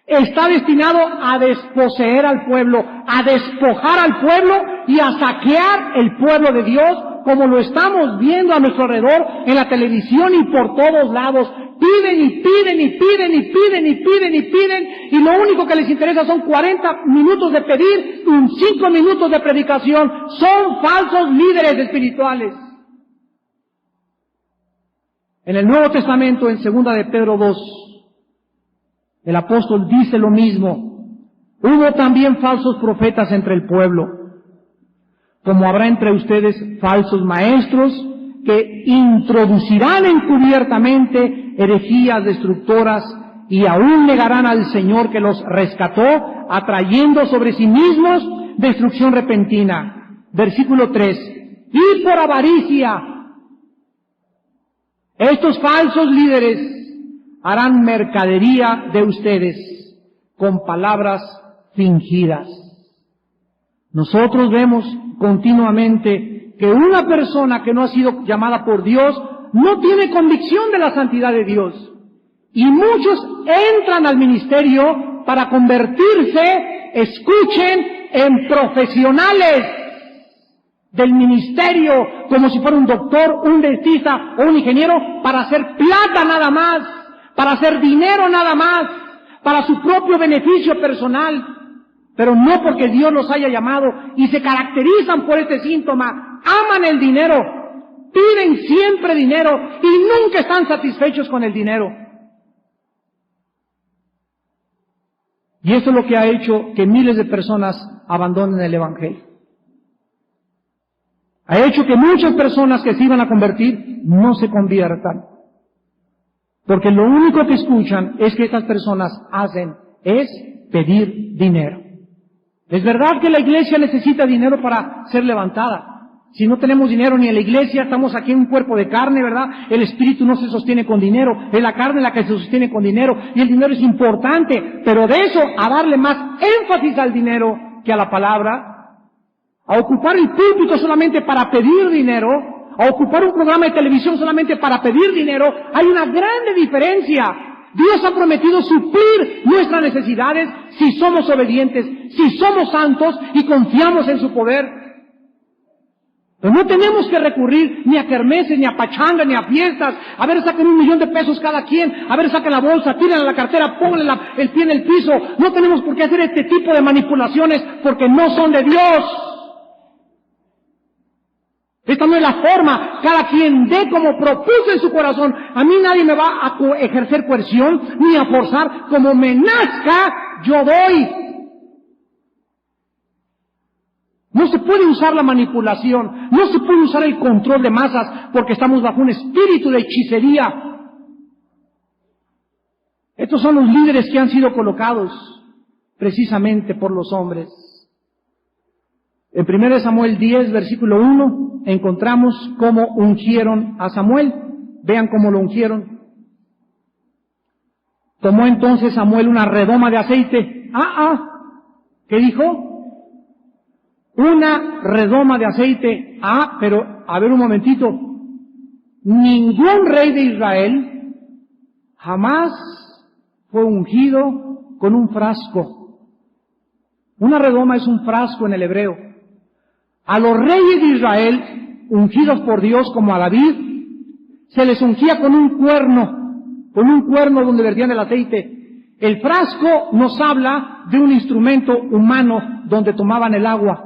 Está destinado a desposeer al pueblo, a despojar al pueblo y a saquear el pueblo de Dios, como lo estamos viendo a nuestro alrededor en la televisión y por todos lados. Piden y piden y piden y piden y piden y piden, y lo único que les interesa son 40 minutos de pedir y 5 minutos de predicación. Son falsos líderes espirituales. En el Nuevo Testamento, en 2 de Pedro 2, el apóstol dice lo mismo. Hubo también falsos profetas entre el pueblo, como habrá entre ustedes falsos maestros que introducirán encubiertamente herejías destructoras y aún negarán al Señor que los rescató, atrayendo sobre sí mismos destrucción repentina. Versículo 3. Y por avaricia, estos falsos líderes harán mercadería de ustedes con palabras fingidas. Nosotros vemos continuamente que una persona que no ha sido llamada por Dios no tiene convicción de la santidad de Dios. Y muchos entran al ministerio para convertirse, escuchen, en profesionales del ministerio, como si fuera un doctor, un dentista o un ingeniero, para hacer plata nada más, para hacer dinero nada más, para su propio beneficio personal, pero no porque Dios los haya llamado, y se caracterizan por este síntoma. Aman el dinero, piden siempre dinero y nunca están satisfechos con el dinero. Y esto es lo que ha hecho que miles de personas abandonen el Evangelio. Ha hecho que muchas personas que se iban a convertir no se conviertan. Porque lo único que escuchan es que estas personas hacen es pedir dinero. Es verdad que la iglesia necesita dinero para ser levantada. Si no tenemos dinero ni en la iglesia, estamos aquí en un cuerpo de carne, ¿verdad? El espíritu no se sostiene con dinero, es la carne la que se sostiene con dinero, y el dinero es importante, pero de eso a darle más énfasis al dinero que a la palabra, a ocupar el púlpito solamente para pedir dinero, a ocupar un programa de televisión solamente para pedir dinero, hay una grande diferencia. Dios ha prometido suplir nuestras necesidades si somos obedientes, si somos santos y confiamos en su poder. Pero no tenemos que recurrir ni a kermeses, ni a pachangas, ni a fiestas. A ver, saquen $1,000,000 cada quien. A ver, saquen la bolsa, tírenla la cartera, pónganle el pie en el piso. No tenemos por qué hacer este tipo de manipulaciones porque no son de Dios. Esta no es la forma. Cada quien dé como propuso en su corazón. A mí nadie me va a ejercer coerción ni a forzar. Como me nazca, yo doy. No se puede usar la manipulación, no se puede usar el control de masas porque estamos bajo un espíritu de hechicería. Estos son los líderes que han sido colocados precisamente por los hombres. En 1 Samuel 10, versículo 1, encontramos cómo ungieron a Samuel. Vean cómo lo ungieron. Tomó entonces Samuel una redoma de aceite. ¿Qué dijo? Una redoma de aceite. Pero, a ver un momentito. Ningún rey de Israel jamás fue ungido con un frasco. Una redoma es un frasco en el hebreo. A los reyes de Israel, ungidos por Dios como a David, se les ungía con un cuerno donde vertían el aceite. El frasco nos habla de un instrumento humano donde tomaban el agua.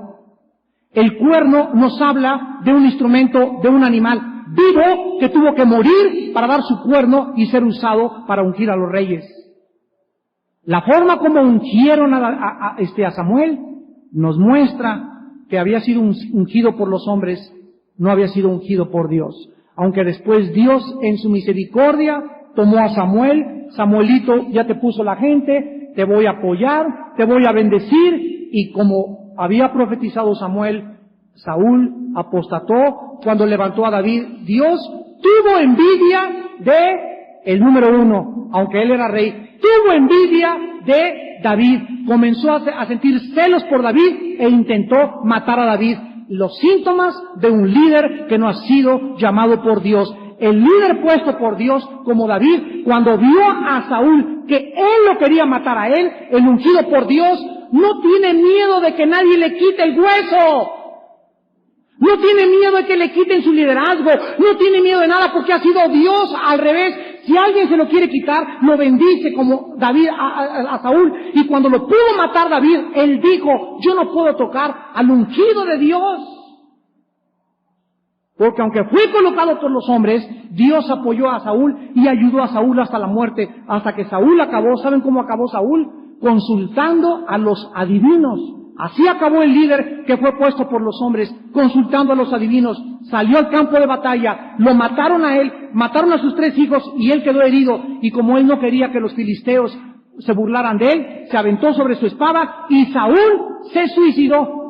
El cuerno nos habla de un instrumento de un animal vivo que tuvo que morir para dar su cuerno y ser usado para ungir a los reyes. La forma como ungieron a Samuel nos muestra que había sido ungido por los hombres, no había sido ungido por Dios. Aunque después Dios en su misericordia tomó a Samuel. Samuelito, ya te puso la gente, te voy a apoyar, te voy a bendecir, y como había profetizado Samuel, Saúl apostató cuando levantó a David. Dios tuvo envidia de el número 1, aunque él era rey, tuvo envidia de David, comenzó a sentir celos por David e intentó matar a David. Los síntomas de un líder que no ha sido llamado por Dios. El líder puesto por Dios como David, cuando vio a Saúl que él lo quería matar a él, el ungido por Dios, no tiene miedo de que nadie le quite el hueso. No tiene miedo de que le quiten su liderazgo. No tiene miedo de nada porque ha sido Dios al revés. Si alguien se lo quiere quitar, lo bendice como David a Saúl. Y cuando lo pudo matar David, él dijo, yo no puedo tocar al ungido de Dios. Porque aunque fue colocado por los hombres, Dios apoyó a Saúl y ayudó a Saúl hasta la muerte. Hasta que Saúl acabó, ¿saben cómo acabó Saúl? Consultando a los adivinos. Así acabó el líder que fue puesto por los hombres, consultando a los adivinos. Salió al campo de batalla, lo mataron a él, mataron a sus 3 hijos y él quedó herido. Y como él no quería que los filisteos se burlaran de él, se aventó sobre su espada y Saúl se suicidó.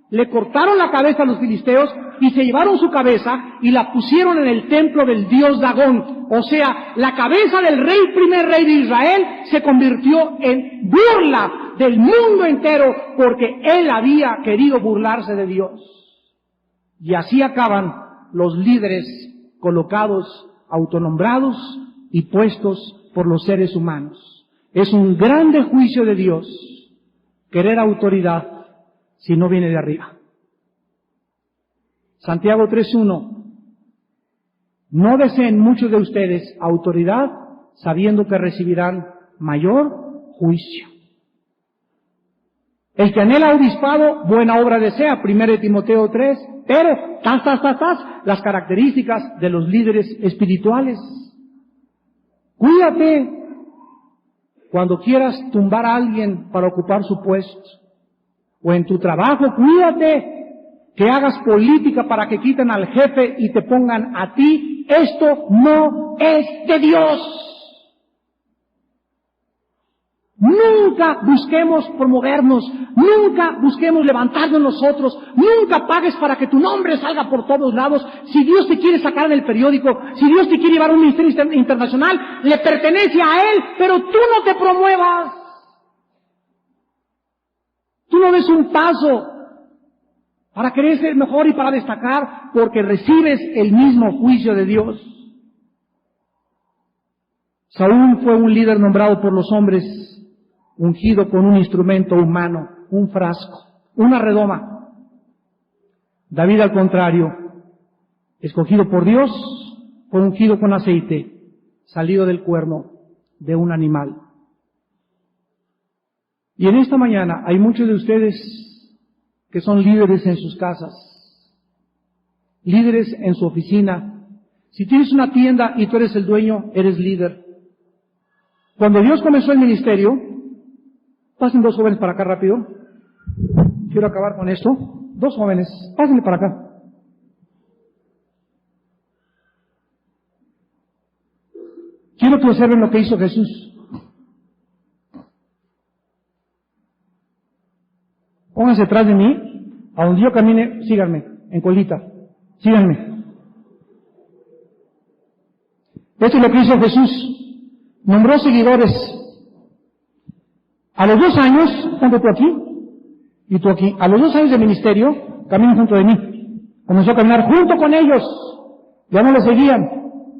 Le cortaron la cabeza a los filisteos y se llevaron su cabeza y la pusieron en el templo del dios Dagón. O sea, la cabeza del primer rey de Israel se convirtió en burla del mundo entero porque él había querido burlarse de Dios. Y así acaban los líderes colocados, autonombrados y puestos por los seres humanos. Es un grande juicio de Dios querer autoridad si no viene de arriba. Santiago 3:1. No deseen muchos de ustedes autoridad, sabiendo que recibirán mayor juicio. El que anhela obispado, buena obra desea, 1 Timoteo 3, pero, las características de los líderes espirituales. Cuídate cuando quieras tumbar a alguien para ocupar su puesto. O en tu trabajo, cuídate que hagas política para que quiten al jefe y te pongan a ti. Esto no es de Dios. Nunca busquemos promovernos, nunca busquemos levantarnos nosotros, nunca pagues para que tu nombre salga por todos lados. Si Dios te quiere sacar en el periódico, si Dios te quiere llevar a un ministerio internacional, le pertenece a Él, pero tú no te promuevas. Tú no des un paso para querer ser mejor y para destacar, porque recibes el mismo juicio de Dios. Saúl fue un líder nombrado por los hombres, ungido con un instrumento humano, un frasco, una redoma. David, al contrario, escogido por Dios, fue ungido con aceite, salido del cuerno de un animal. Y en esta mañana hay muchos de ustedes que son líderes en sus casas, líderes en su oficina. Si tienes una tienda y tú eres el dueño, eres líder. Cuando Dios comenzó el ministerio, pasen 2 jóvenes para acá rápido. Quiero acabar con esto. 2 jóvenes, pásenle para acá. Quiero que observen lo que hizo Jesús. Pónganse detrás de mí, a donde yo camine, síganme, en colita, síganme. Esto es lo que hizo Jesús. Nombró seguidores. A los 2 años, tanto tú aquí y tú aquí, a los 2 años de ministerio, caminan junto de mí. Comenzó a caminar junto con ellos. Ya no le seguían.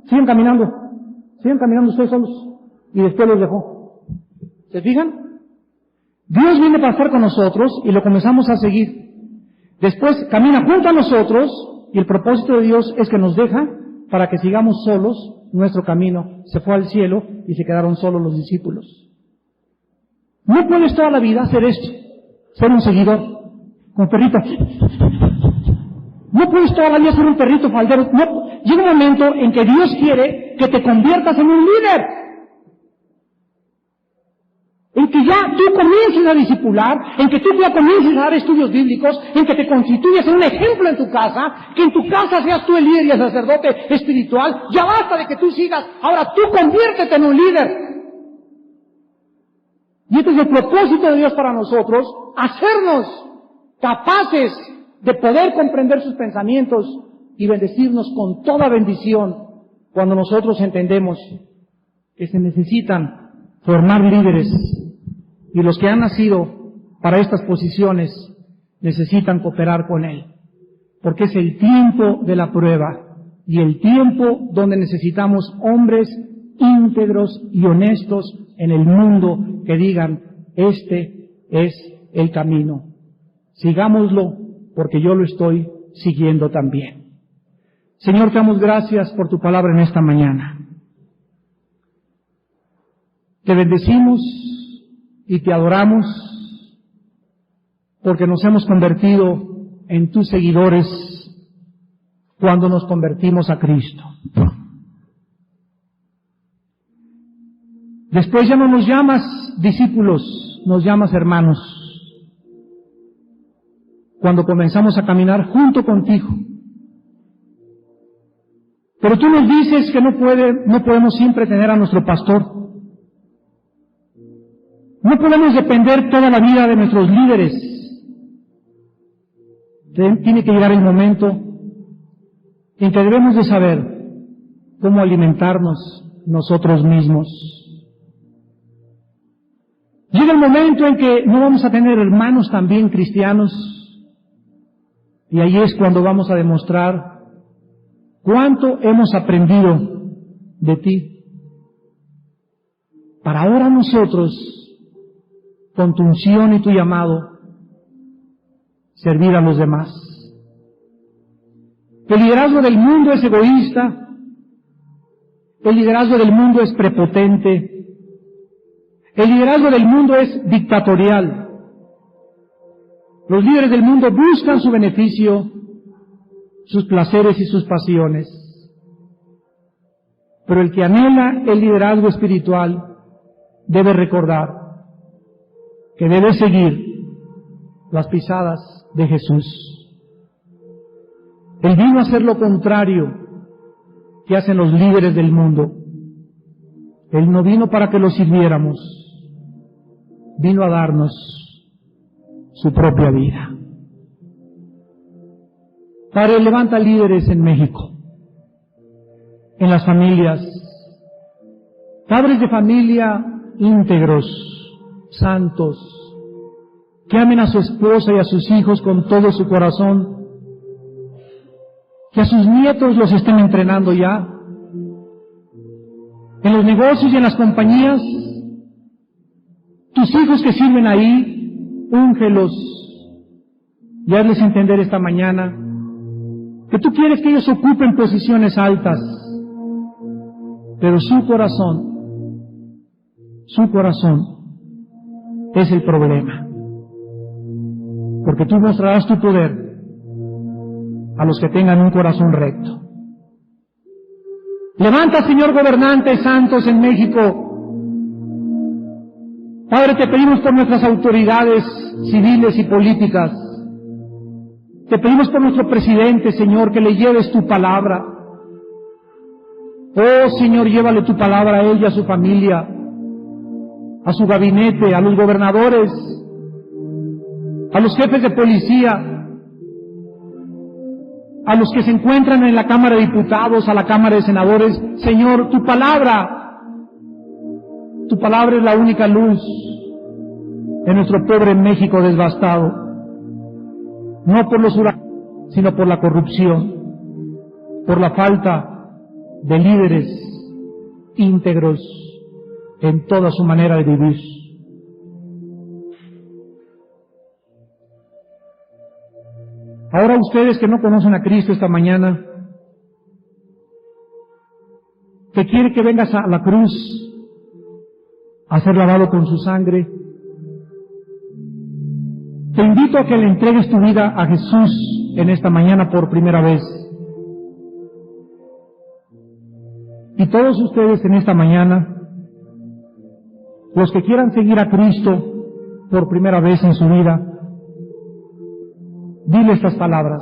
Siguen caminando ustedes solos. Y después los dejó. ¿Se fijan? Dios viene para estar con nosotros y lo comenzamos a seguir. Después camina junto a nosotros y el propósito de Dios es que nos deja para que sigamos solos nuestro camino. Se fue al cielo y se quedaron solos los discípulos. No puedes toda la vida hacer esto, ser un seguidor, como perrito. No puedes toda la vida ser un perrito faldero. No. Llega un momento en que Dios quiere que te conviertas en un líder. En que ya tú comiences a discipular, en que tú ya comiences a dar estudios bíblicos, en que te constituyas en un ejemplo en tu casa, que en tu casa seas tú el líder y el sacerdote espiritual. Ya basta de que tú sigas. Ahora tú conviértete en un líder. Y este es el propósito de Dios para nosotros, hacernos capaces de poder comprender sus pensamientos y bendecirnos con toda bendición cuando nosotros entendemos que se necesitan formar líderes y los que han nacido para estas posiciones necesitan cooperar con Él, porque es el tiempo de la prueba y el tiempo donde necesitamos hombres íntegros y honestos en el mundo que digan, este es el camino. Sigámoslo porque yo lo estoy siguiendo también. Señor, te damos gracias por tu palabra en esta mañana. Te bendecimos y te adoramos porque nos hemos convertido en tus seguidores cuando nos convertimos a Cristo. Después ya no nos llamas discípulos, nos llamas hermanos. Cuando comenzamos a caminar junto contigo. Pero tú nos dices que no podemos siempre tener a nuestro pastor. No podemos depender toda la vida de nuestros líderes. Tiene que llegar el momento en que debemos de saber cómo alimentarnos nosotros mismos. Llega el momento en que no vamos a tener hermanos también cristianos, y ahí es cuando vamos a demostrar cuánto hemos aprendido de ti. Para ahora nosotros, con tu unción y tu llamado, servir a los demás. El liderazgo del mundo es egoísta, el liderazgo del mundo es prepotente, el liderazgo del mundo es dictatorial. Los líderes del mundo buscan su beneficio, sus placeres y sus pasiones. Pero el que anhela el liderazgo espiritual debe recordar que debe seguir las pisadas de Jesús. Él vino a hacer lo contrario que hacen los líderes del mundo. Él no vino para que lo sirviéramos, vino a darnos su propia vida. Padre, levanta líderes en México, en las familias, padres de familia íntegros, santos, que amen a su esposa y a sus hijos con todo su corazón, que a sus nietos los estén entrenando ya, en los negocios y en las compañías, tus hijos que sirven ahí, úngelos y hazles entender esta mañana que tú quieres que ellos ocupen posiciones altas, pero su corazón es el problema, porque tú mostrarás tu poder a los que tengan un corazón recto. Levanta, Señor, gobernantes santos en México. Padre, te pedimos por nuestras autoridades civiles y políticas. Te pedimos por nuestro presidente, Señor, que le lleves tu palabra. Oh, Señor, llévale tu palabra a él y a su familia, a su gabinete, a los gobernadores, a los jefes de policía, a los que se encuentran en la Cámara de Diputados, a la Cámara de Senadores. Señor, tu palabra es la única luz en nuestro pobre México desgastado, no por los huracanes, sino por la corrupción, por la falta de líderes íntegros en toda su manera de vivir. Ahora ustedes que no conocen a Cristo esta mañana, que quiere que vengas a la cruz a ser lavado con su sangre, te invito a que le entregues tu vida a Jesús en esta mañana por primera vez. Y todos ustedes en esta mañana, los que quieran seguir a Cristo por primera vez en su vida, dile estas palabras.